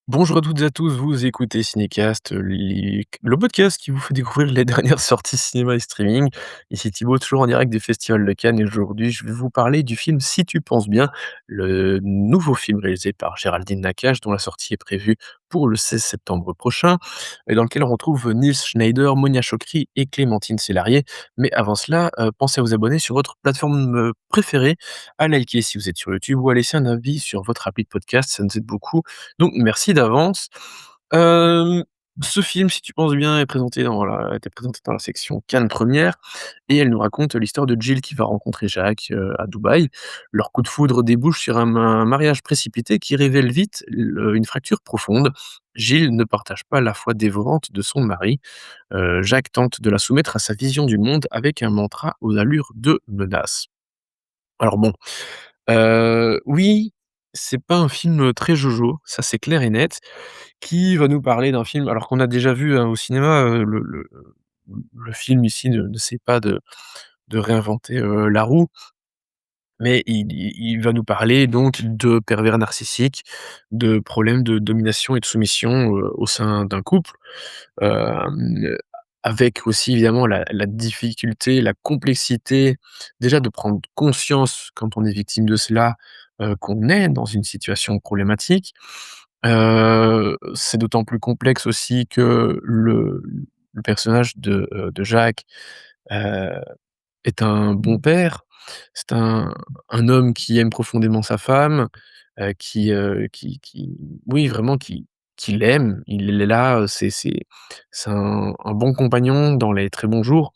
Bonjour à toutes et à tous, vous écoutez Cinécast, le podcast qui vous fait découvrir les dernières sorties cinéma et streaming. Ici Thibaut, toujours en direct du Festival de Cannes et aujourd'hui je vais vous parler du film Si tu penses bien, le nouveau film réalisé par Géraldine Nakache dont la sortie est prévue pour le 16 septembre prochain et dans lequel on retrouve Nils Schneider, Monia Chokri et Clémentine Sélarié. Mais avant cela, pensez à vous abonner sur votre plateforme, préférée, à liker si vous êtes sur YouTube ou à laisser un avis sur votre appli de podcast, ça nous aide beaucoup, donc merci d'avance. Hem, Ce film, si tu penses bien, est présenté dans la était présenté dans la section Cannes Première et elle nous raconte l'histoire de Jill qui va rencontrer Jacques, à Dubaï. Leur coup de foudre débouche sur un mariage précipité qui révèle vite une fracture profonde. Jill ne partage pas la foi dévorante de son mari. Jacques tente de la soumettre à sa vision du monde avec un mantra aux allures de menace. Alors bon, oui, c'est pas un film, très jojo, ça c'est clair et net. Qui va nous parler d'un film alors qu'on a déjà vu, hein, au cinéma, le film ici ne sait pas de réinventer, la roue, mais il va nous parler donc de pervers narcissiques, de problèmes de domination et de soumission, au sein d'un couple. Hem, Avec aussi évidemment la difficulté, la complexité, déjà de prendre conscience quand on est victime de cela, qu'on est dans une situation problématique. C'est d'autant plus complexe aussi que le personnage de Jacques, heu, est un bon père. C'est un homme qui aime profondément sa femme, qui oui vraiment qui l'aime. Il est là, c'est un bon compagnon dans les très bons jours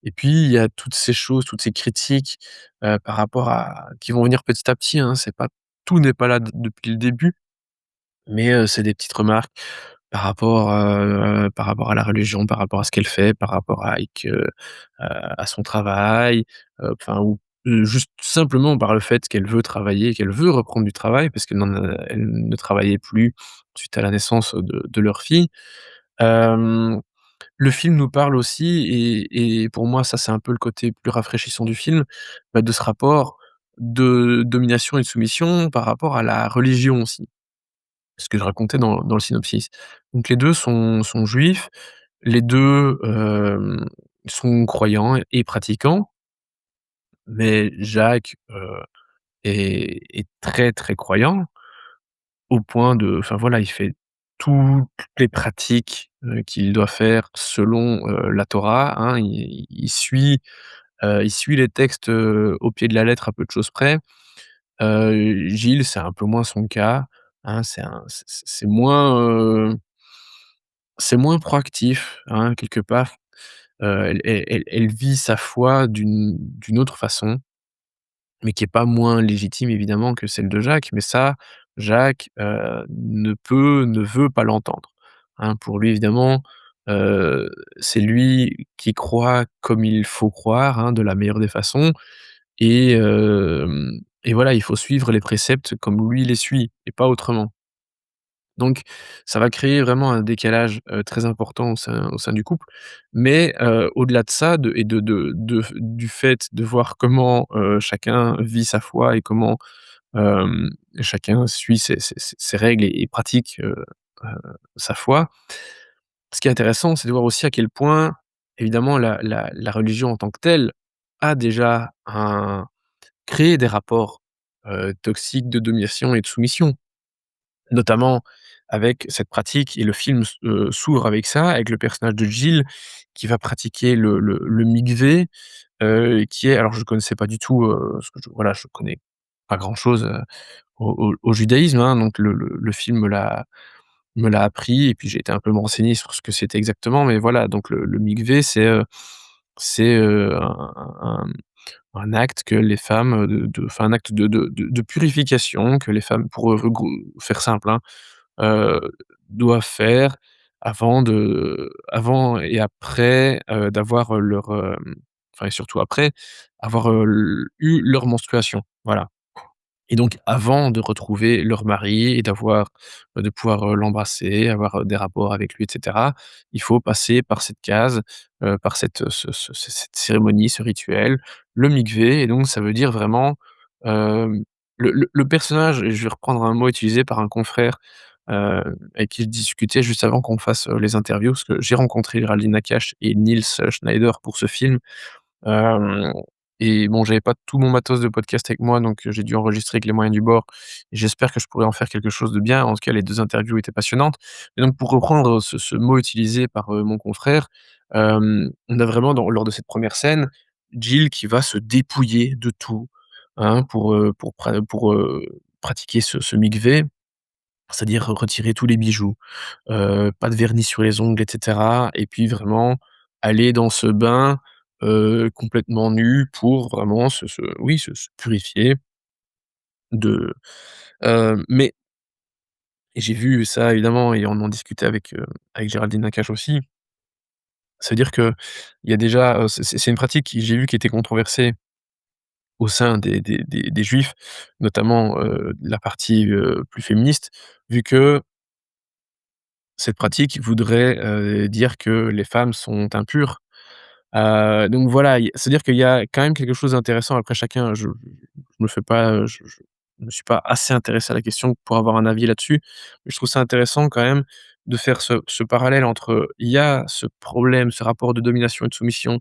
et puis il y a toutes ces choses, toutes ces critiques, par rapport à qui vont venir petit à petit, hein. C'est pas tout n'est pas là depuis le début, mais c'est des petites remarques par rapport à la religion, par rapport à ce qu'elle fait, par rapport à son travail, enfin ou juste simplement par le fait qu'elle veut travailler, qu'elle veut reprendre du travail parce elle ne travaillait plus suite à la naissance de leur fille. Hem, le film nous parle aussi et pour moi ça c'est un peu le côté plus rafraîchissant du film, bah, de ce rapport de domination et de soumission par rapport à la religion aussi. Ce que je racontais dans le synopsis. Donc les 2 sont juifs, les 2 sont croyants et pratiquants, mais Jacques, est très, très croyant au point de enfin voilà, il fait toutes les pratiques, qu'il doit faire selon, la Torah, hein. Il suit les textes, au pied de la lettre à peu de choses près. Gilles, c'est un peu moins son cas, hein, c'est moins proactif, hein, quelque part. Elle vit sa foi d'une autre façon, mais qui est pas moins légitime évidemment que celle de Jacques. Mais ça, Jacques, ne veut pas l'entendre, hein. Pour lui évidemment, heu, c'est lui qui croit comme il faut croire, hein, de la meilleure des façons et voilà, il faut suivre les préceptes comme lui les suit et pas autrement. Donc ça va créer vraiment un décalage, très important au sein du couple. Mais, au-delà de ça, du fait de voir comment, chacun vit sa foi et comment, chacun suit ses règles et pratique, heu, sa foi. Ce qui est intéressant, c'est de voir aussi à quel point, évidemment, la religion en tant que telle a déjà créé des rapports, toxiques de domination et de soumission. Notamment avec cette pratique et le film s'ouvre avec ça, avec le personnage de Jill qui va pratiquer le mikvé, qui est alors je connaissais pas du tout, parce que je connais pas grand chose, au judaïsme, hein, donc le film me l'a appris et puis j'ai été un peu me renseigner sur ce que c'était exactement, mais voilà, donc le mikvé c'est, un acte que les femmes, de enfin un acte de purification que les femmes pour, faire simple, hein, heu, doivent faire avant et après, d'avoir, enfin et surtout après, avoir, eu leur menstruation, voilà. Et donc avant de retrouver leur mari et de pouvoir, l'embrasser, avoir, des rapports avec lui et cetera, il faut passer par cette case, par cette cérémonie, ce rituel, le mikvé et donc ça veut dire vraiment, hem, le personnage et je vais reprendre un mot utilisé par un confrère, avec qui je discutais juste avant qu'on fasse, les interviews, parce que j'ai rencontré Géraldine Nakache et Nils Schneider pour ce film. Hem et bon, j'avais pas tout mon matos de podcast avec moi, donc j'ai dû enregistrer avec les moyens du bord et j'espère que je pourrai en faire quelque chose de bien. En tout cas, les 2 interviews étaient passionnantes et donc pour reprendre ce mot utilisé par, mon confrère, on a vraiment lors de cette première scène, Jill qui va se dépouiller de tout, hein, pour pratiquer ce mikvé, c'est-à-dire retirer tous les bijoux, pas de vernis sur les ongles et cetera et puis vraiment aller dans ce bain, complètement nu pour vraiment se purifier de mais j'ai vu ça évidemment et on en discutait avec Géraldine Nakache aussi. Ça veut dire qu'il y a déjà, c'est une pratique qui j'ai vu qui était controversée au sein des juifs, notamment, la partie, plus féministe, vu que cette pratique voudrait, dire que les femmes sont impures. Donc voilà, c'est-à-dire qu'il y a quand même quelque chose d'intéressant. Après chacun, je me fais pas, je me suis pas assez intéressé à la question pour avoir un avis là-dessus. Mais je trouve ça intéressant quand même de faire ce parallèle entre, il y a ce problème, ce rapport de domination et de soumission,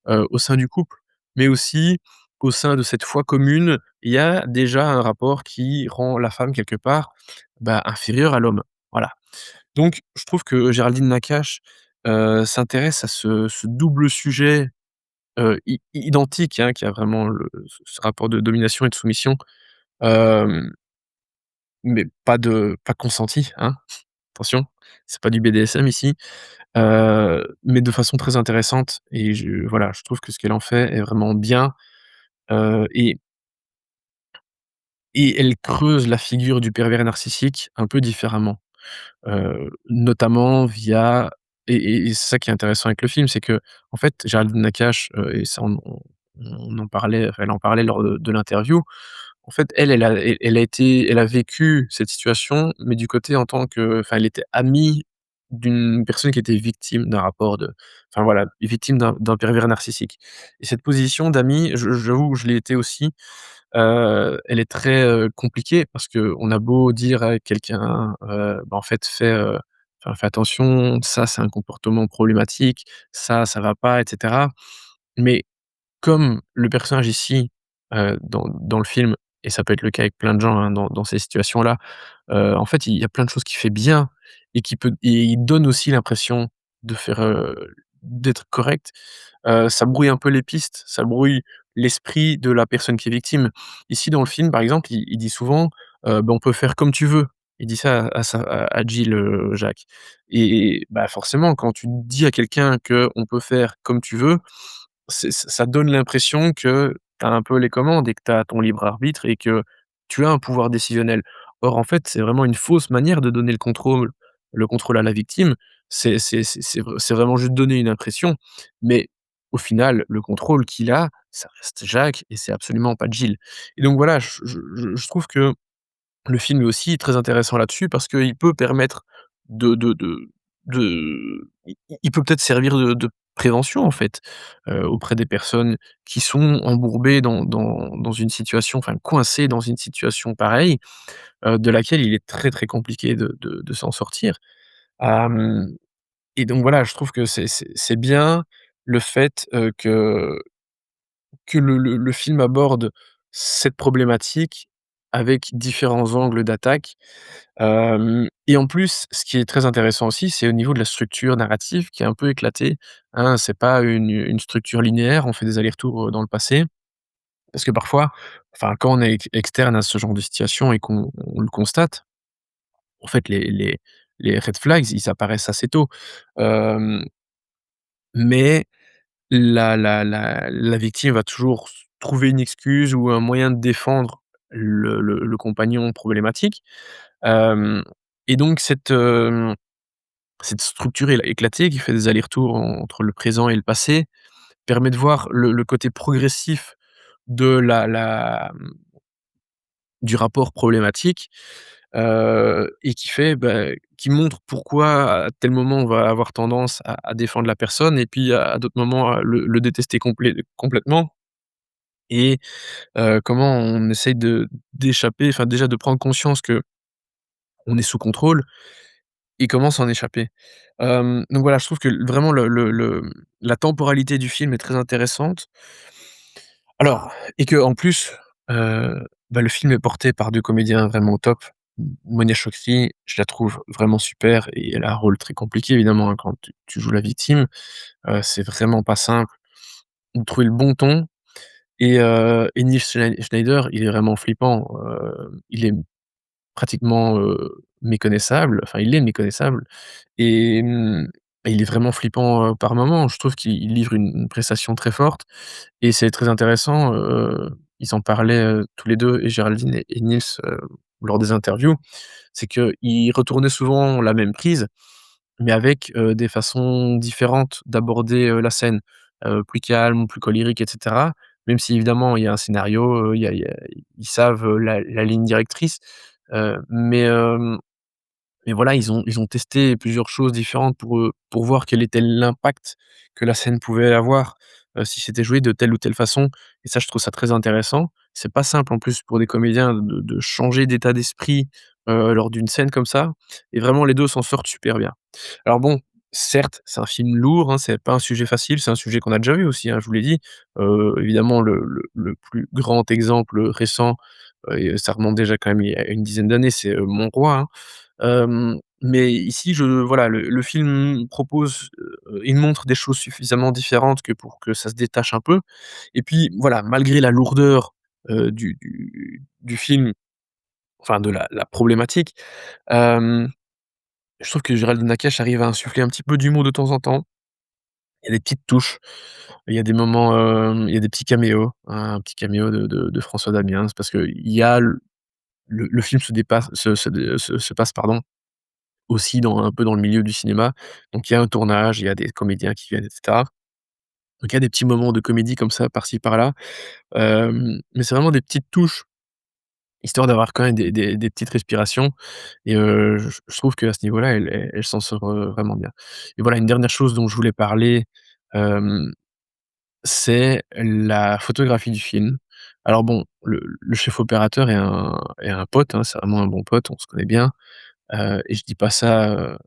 au sein du couple, mais aussi au sein de cette foi commune, il y a déjà un rapport qui rend la femme quelque part, bah, inférieure à l'homme. Voilà. Donc je trouve que Géraldine Nakache, s'intéresse à ce double sujet, identique, hein, qui a vraiment ce rapport de domination et de soumission, hem, mais pas consenti, hein, attention, c'est pas du BDSM ici, mais de façon très intéressante et voilà, je trouve que ce qu'elle en fait est vraiment bien, heu et et elle creuse la figure du pervers narcissique un peu différemment. Notamment via et c'est ça qui est intéressant avec le film, c'est qu'en fait, Géraldine Nakache, et ça on en parlait, enfin, elle en parlait lors de l'interview. En fait, elle a vécu cette situation, mais du côté en tant que enfin, elle était amie d'une personne qui était victime d'un rapport de enfin voilà, victime d'un pervers narcissique et cette position d'amie, j'avoue que je l'ai été aussi. Elle est très, compliquée parce qu'on a beau dire à quelqu'un, bah, en fait, enfin, fais attention, ça, c'est un comportement problématique, ça va pas et cetera. Mais comme le personnage ici, dans le film et ça peut être le cas avec plein de gens, hein, dans ces situations-là, en fait, il y a plein de choses qu'il fait bien et il donne aussi l'impression de faire, d'être correct. Ça brouille un peu les pistes, ça brouille l'esprit de la personne qui est victime. Ici, dans le film, par exemple, il dit souvent, bah, «On peut faire comme tu veux». Il dit ça à Jill, Jacques et bah, forcément, quand tu dis à quelqu'un qu'on peut faire comme tu veux, ça donne l'impression que tu as un peu les commandes et que tu as ton libre arbitre et que tu as un pouvoir décisionnel. Or, en fait, c'est vraiment une fausse manière de donner le contrôle à la victime. C'est vraiment juste donner une impression, mais au final, le contrôle qu'il a, ça reste Jacques et c'est absolument pas Jill. Et donc voilà, je trouve que le film est aussi très intéressant là-dessus parce qu'il peut permettre de il peut peut-être servir de prévention, en fait, auprès des personnes qui sont embourbées dans une situation, enfin coincées dans une situation pareille, de laquelle il est très, très compliqué de s'en sortir. Hem et donc voilà, je trouve que c'est bien le fait, que le film aborde cette problématique avec différents angles d'attaque. Et en plus, ce qui est très intéressant aussi, c'est au niveau de la structure narrative qui est un peu éclatée, hein. C'est pas une structure linéaire, on fait des allers-retours, dans le passé. Parce que parfois, enfin, quand on est externe à ce genre de situation et qu'on le constate, en fait, les red flags, ils apparaissent assez tôt. Hem, mais la victime va toujours trouver une excuse ou un moyen de défendre le compagnon problématique. Hem et donc cette structure éclatée qui fait des allers-retours entre le présent et le passé, permet de voir le côté progressif de du rapport problématique, et qui fait, bah, qui montre pourquoi à tel moment on va avoir tendance à défendre la personne et puis à d'autres moments à le détester complètement et comment on essaye d'échapper, enfin déjà de prendre conscience que on est sous contrôle, il commence à en échapper. Donc voilà, je trouve que vraiment la temporalité du film est très intéressante. Alors et qu'en plus, le film est porté par 2 comédiens vraiment au top. Monia Chokri, je la trouve vraiment super et elle a un rôle très compliqué évidemment, hein, quand tu joues la victime, c'est vraiment pas simple de trouver le bon ton et Neil Schneider, il est vraiment flippant, il est pratiquement, méconnaissable, enfin il est méconnaissable et et il est vraiment flippant, par moments. Je trouve qu'il livre une prestation très forte et c'est très intéressant, ils en parlaient, tous les 2 et Géraldine et Nils, lors des interviews. C'est qu'ils retournaient souvent la même prise, mais avec, des façons différentes d'aborder, la scène, plus calme, plus colérique et cetera. Même si évidemment il y a un scénario, il y a ils savent, la ligne directrice, mais mais voilà, ils ont testé plusieurs choses différentes pour voir quel était l'impact que la scène pouvait avoir, si c'était joué de telle ou telle façon et ça, je trouve ça très intéressant. C'est pas simple en plus pour des comédiens de changer d'état d'esprit, lors d'une scène comme ça et vraiment les 2 s'en sortent super bien. Alors bon, certes, c'est un film lourd, hein, c'est pas un sujet facile, c'est un sujet qu'on a déjà vu aussi, hein, je vous l'ai dit. Évidemment le plus grand exemple récent, et ça remonte déjà quand même il y a une dizaine d'années, c'est, Mon Roi, hein. Mais ici, voilà, le film propose, il montre des choses suffisamment différentes que pour que ça se détache un peu et puis voilà, malgré la lourdeur, du film, enfin de la problématique, hem, je trouve que Géraldine Nakache arrive à insuffler un petit peu d'humour de temps en temps. Il y a des petites touches, il y a des moments, il y a des petits caméos, un petit caméo de François Damiens parce qu'il y a le film se dépasse se passe, pardon, aussi dans un peu dans le milieu du cinéma. Donc il y a un tournage, il y a des comédiens qui viennent et cetera. Donc il y a des petits moments de comédie comme ça, par-ci par-là, mais c'est vraiment des petites touches, histoire d'avoir quand même des petites respirations et je trouve qu'à ce niveau-là, elle s'en sort, vraiment bien. Et voilà, une dernière chose dont je voulais parler, hem, c'est la photographie du film. Alors bon, le chef opérateur est un pote, hein, c'est vraiment un bon pote, on se connaît bien, et je dis pas ça,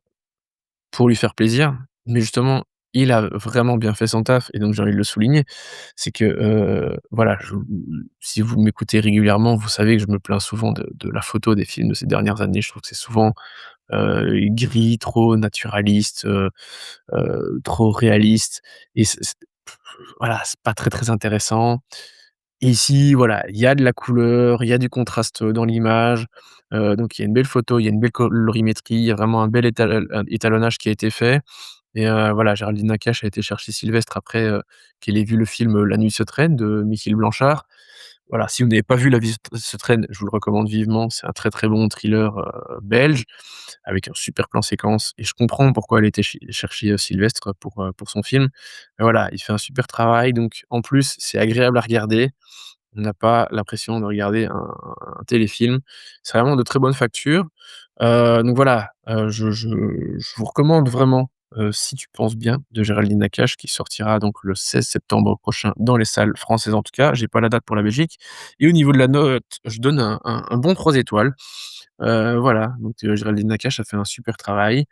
pour lui faire plaisir, mais justement, il a vraiment bien fait son taf et donc j'ai envie de le souligner. C'est que, voilà, si vous m'écoutez régulièrement, vous savez que je me plains souvent de la photo des films de ces dernières années. Je trouve que c'est souvent, gris, trop naturaliste, trop réaliste et voilà, c'est pas très, très intéressant. Ici, voilà, il y a de la couleur, il y a du contraste, dans l'image, donc il y a une belle photo, il y a une belle colorimétrie, il y a vraiment un bel étalonnage qui a été fait et voilà, Géraldine Nakache a été chercher Sylvestre après, qu'elle ait vu le film, La nuit se traîne de Michiel Blanchard. Voilà, si vous n'avez pas vu La vie se traîne, je vous le recommande vivement, c'est un très, très bon thriller, belge avec un super plan séquence et je comprends pourquoi elle a été chercher, Sylvestre pour son film. Voilà, il fait un super travail donc en plus, c'est agréable à regarder. On n'a pas l'impression de regarder un téléfilm. C'est vraiment de très bonne facture. Donc voilà, je vous recommande vraiment, Si tu penses bien de Géraldine Nakache qui sortira donc le 16 septembre prochain dans les salles françaises en tout cas. J'ai pas la date pour la Belgique et au niveau de la note, je donne un bon 3 étoiles. Voilà, donc Géraldine Nakache a fait un super travail.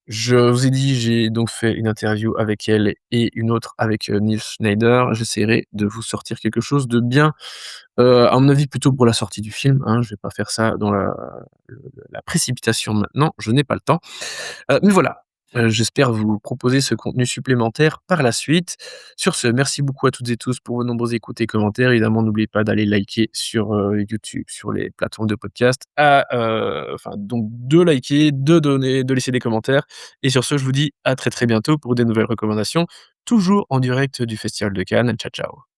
Je vous ai dit, j'ai donc fait une interview avec elle et une autre avec, Nils Schneider. J'essaierai de vous sortir quelque chose de bien, à mon avis plutôt pour la sortie du film, hein. Je vais pas faire ça dans la précipitation maintenant, je n'ai pas le temps. Mais voilà, j'espère vous proposer ce contenu supplémentaire par la suite. Sur ce, merci beaucoup à toutes et tous pour vos nombreuses écoutes et commentaires. Évidemment, n'oubliez pas d'aller liker sur, YouTube, sur les plateformes de podcast, enfin donc de liker, de donner, de laisser des commentaires et sur ce, je vous dis à très, très bientôt pour des nouvelles recommandations, toujours en direct du Festival de Cannes. Ciao, ciao.